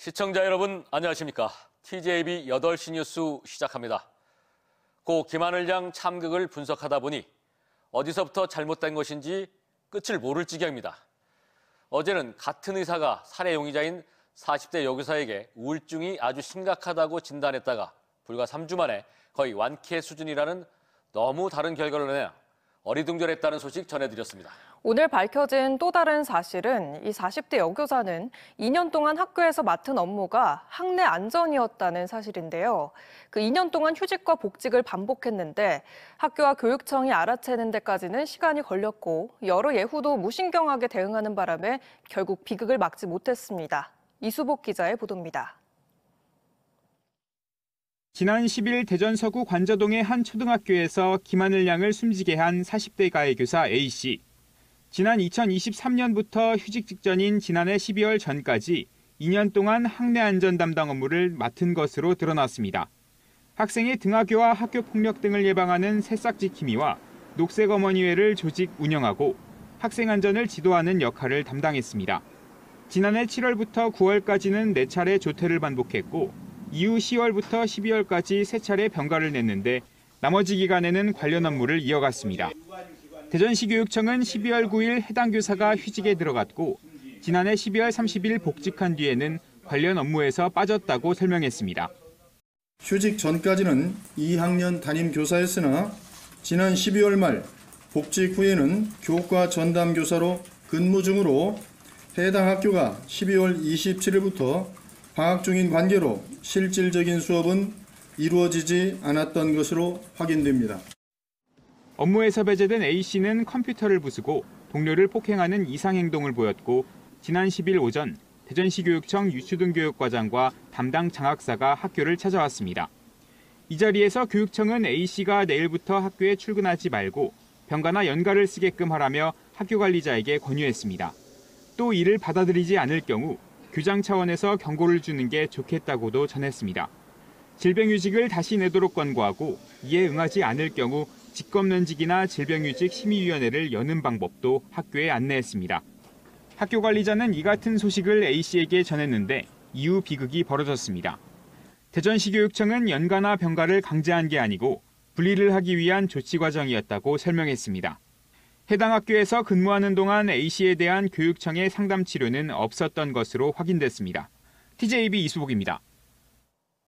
시청자 여러분 안녕하십니까? TJB 8시 뉴스 시작합니다. 고 김하늘 양 참극을 분석하다 보니 어디서부터 잘못된 것인지 끝을 모를 지경입니다. 어제는 같은 의사가 살해 용의자인 40대 여교사에게 우울증이 아주 심각하다고 진단했다가 불과 3주 만에 거의 완쾌 수준이라는 너무 다른 결과를 내어 어리둥절했다는 소식 전해드렸습니다. 오늘 밝혀진 또 다른 사실은 이 40대 여교사는 2년 동안 학교에서 맡은 업무가 학내 안전이었다는 사실인데요. 그 2년 동안 휴직과 복직을 반복했는데 학교와 교육청이 알아채는 데까지는 시간이 걸렸고 여러 예후도 무신경하게 대응하는 바람에 결국 비극을 막지 못했습니다. 이수복 기자의 보도입니다. 지난 10일 대전 서구 관저동의 한 초등학교에서 김하늘 양을 숨지게 한 40대 가해교사 A씨. 지난 2023년부터 휴직 직전인 지난해 12월 전까지 2년 동안 학내 안전 담당 업무를 맡은 것으로 드러났습니다. 학생의 등하교와 학교 폭력 등을 예방하는 새싹지킴이와 녹색어머니회를 조직 운영하고 학생 안전을 지도하는 역할을 담당했습니다. 지난해 7월부터 9월까지는 4차례 조퇴를 반복했고 이후 10월부터 12월까지 3차례 병가를 냈는데 나머지 기간에는 관련 업무를 이어갔습니다. 대전시 교육청은 12월 9일 해당 교사가 휴직에 들어갔고 지난해 12월 30일 복직한 뒤에는 관련 업무에서 빠졌다고 설명했습니다. 휴직 전까지는 2학년 담임 교사였으나 지난 12월 말 복직 후에는 교과 전담 교사로 근무 중으로 해당 학교가 12월 27일부터 방학 중인 관계로 실질적인 수업은 이루어지지 않았던 것으로 확인됩니다. 업무에서 배제된 A씨는 컴퓨터를 부수고 동료를 폭행하는 이상행동을 보였고 지난 10일 오전 대전시 교육청 유초등교육과장과 담당 장학사가 학교를 찾아왔습니다. 이 자리에서 교육청은 A씨가 내일부터 학교에 출근하지 말고 병가나 연가를 쓰게끔 하라며 학교 관리자에게 권유했습니다. 또 이를 받아들이지 않을 경우 교장 차원에서 경고를 주는 게 좋겠다고도 전했습니다. 질병휴직을 다시 내도록 권고하고 이에 응하지 않을 경우 직권면직이나 질병휴직 심의위원회를 여는 방법도 학교에 안내했습니다. 학교 관리자는 이 같은 소식을 A씨에게 전했는데 이후 비극이 벌어졌습니다. 대전시 교육청은 연가나 병가를 강제한 게 아니고 분리를 하기 위한 조치 과정이었다고 설명했습니다. 해당 학교에서 근무하는 동안 A씨에 대한 교육청의 상담 치료는 없었던 것으로 확인됐습니다. TJB 이수복입니다.